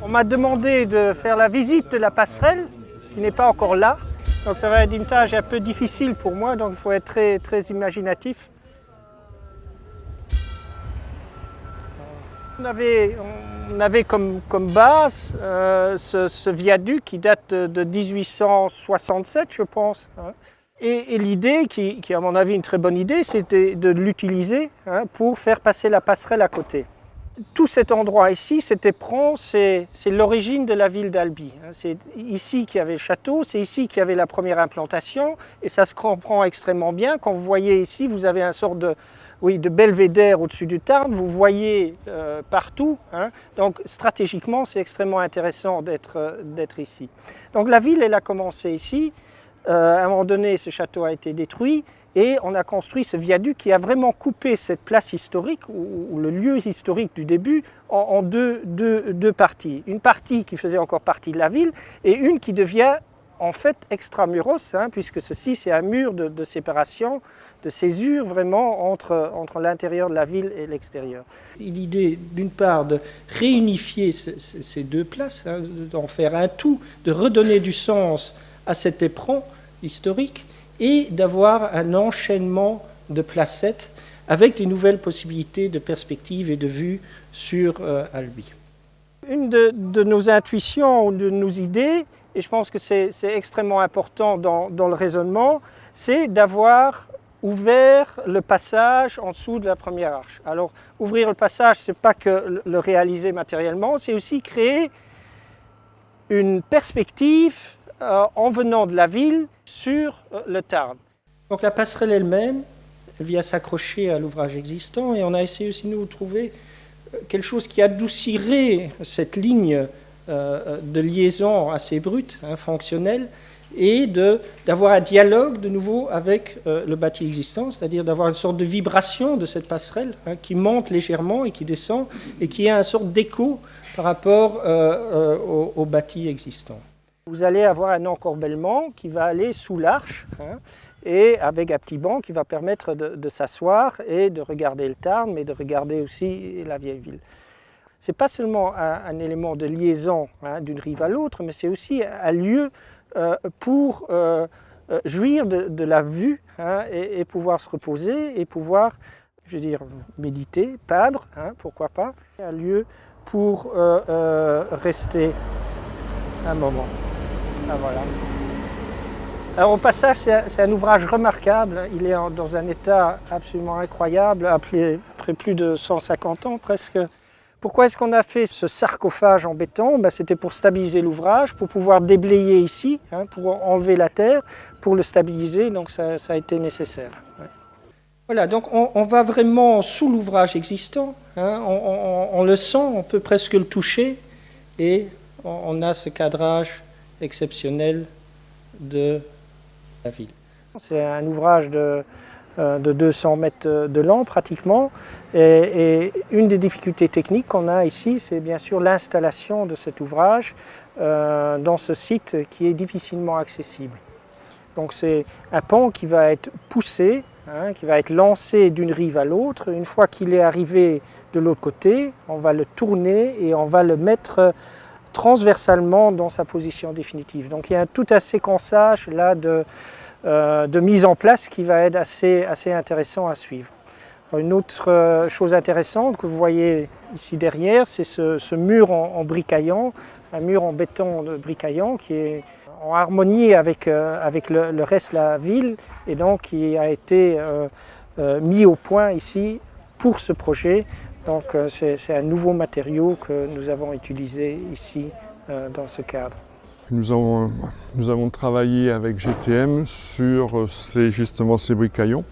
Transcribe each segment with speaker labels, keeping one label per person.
Speaker 1: On m'a demandé de faire la visite de la passerelle, qui n'est pas encore là. Donc ça va être une tâche un peu difficile pour moi, donc il faut être très, très imaginatif. On avait comme base ce viaduc qui date de 1867, je pense. Et l'idée, qui à mon avis une très bonne idée, c'était de l'utiliser pour faire passer la passerelle à côté. Tout cet endroit ici, cet éperon, c'est l'origine de la ville d'Albi. C'est ici qu'il y avait le château, c'est ici qu'il y avait la première implantation, et ça se comprend extrêmement bien. Quand vous voyez ici, vous avez un sort de belvédère au-dessus du Tarn, vous voyez partout. Donc stratégiquement, c'est extrêmement intéressant d'être ici. Donc la ville, elle a commencé ici. À un moment donné, ce château a été détruit et on a construit ce viaduc qui a vraiment coupé cette place historique, ou le lieu historique du début, en deux parties. Une partie qui faisait encore partie de la ville et une qui devient en fait extramuros, puisque ceci c'est un mur de séparation, de césure vraiment entre l'intérieur de la ville et l'extérieur. L'idée d'une part de réunifier ces deux places, d'en faire un tout, de redonner du sens à cet éperon historique et d'avoir un enchaînement de placettes avec des nouvelles possibilités de perspectives et de vues sur Albi. Une de nos intuitions ou de nos idées, et je pense que c'est extrêmement important dans le raisonnement, c'est d'avoir ouvert le passage en dessous de la première arche. Alors, ouvrir le passage, ce n'est pas que le réaliser matériellement, c'est aussi créer une perspective en venant de la ville sur le Tarn. Donc la passerelle elle-même, elle vient s'accrocher à l'ouvrage existant et on a essayé aussi nous de trouver quelque chose qui adoucirait cette ligne de liaison assez brute, fonctionnelle, et d'avoir un dialogue de nouveau avec le bâti existant, c'est-à-dire d'avoir une sorte de vibration de cette passerelle qui monte légèrement et qui descend et qui a une sorte d'écho par rapport au bâti existant. Vous allez avoir un encorbellement qui va aller sous l'arche et avec un petit banc qui va permettre de s'asseoir et de regarder le Tarn, mais de regarder aussi la vieille ville. Ce n'est pas seulement un élément de liaison d'une rive à l'autre, mais c'est aussi un lieu pour jouir de la vue et pouvoir se reposer et pouvoir, je veux dire, méditer, peindre, pourquoi pas. Un lieu pour rester un moment. Ah, voilà. Alors au passage, c'est un ouvrage remarquable. Il est dans un état absolument incroyable, après plus de 150 ans presque. Pourquoi est-ce qu'on a fait ce sarcophage en béton? C'était pour stabiliser l'ouvrage, pour pouvoir déblayer ici, pour enlever la terre, pour le stabiliser, donc ça a été nécessaire. Ouais. Voilà, donc on va vraiment sous l'ouvrage existant, on le sent, on peut presque le toucher, et on a ce cadrage exceptionnel de la ville. C'est un ouvrage de 200 mètres de long pratiquement, et une des difficultés techniques qu'on a ici, c'est bien sûr l'installation de cet ouvrage dans ce site qui est difficilement accessible. Donc c'est un pont qui va être poussé, qui va être lancé d'une rive à l'autre. Une fois qu'il est arrivé de l'autre côté, on va le tourner et on va le mettre transversalement dans sa position définitive. Donc il y a tout un séquençage là de mise en place qui va être assez intéressant à suivre. Une autre chose intéressante que vous voyez ici derrière, c'est ce mur en bricaillant, un mur en béton de bricaillant qui est en harmonie avec le reste de la ville et donc qui a été mis au point ici pour ce projet. Donc c'est un nouveau matériau que nous avons utilisé ici dans ce cadre.
Speaker 2: Nous avons travaillé avec GTM sur justement ces bricaillons.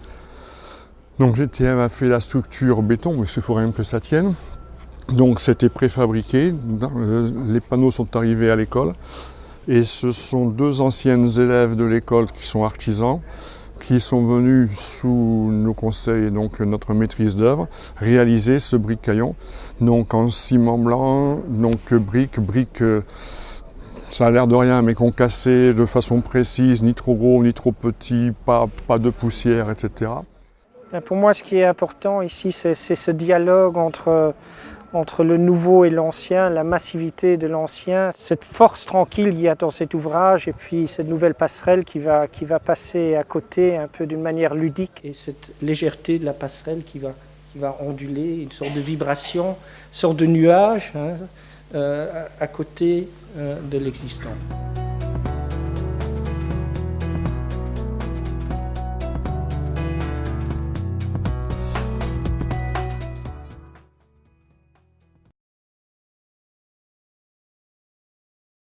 Speaker 2: Donc GTM a fait la structure béton, mais il faut rien que ça tienne. Donc c'était préfabriqué, les panneaux sont arrivés à l'école. Et ce sont deux anciennes élèves de l'école qui sont artisans, qui sont venus sous nos conseils et donc notre maîtrise d'œuvre réaliser ce bricaillon. Donc en ciment blanc, donc briques, ça a l'air de rien, mais qu'on cassait de façon précise, ni trop gros, ni trop petit, pas de poussière, etc.
Speaker 1: Pour moi, ce qui est important ici, c'est ce dialogue entre entre le nouveau et l'ancien, la massivité de l'ancien, cette force tranquille qu'il y a dans cet ouvrage et puis cette nouvelle passerelle qui va passer à côté un peu d'une manière ludique et cette légèreté de la passerelle qui va onduler, une sorte de vibration, une sorte de nuage à côté de l'existant.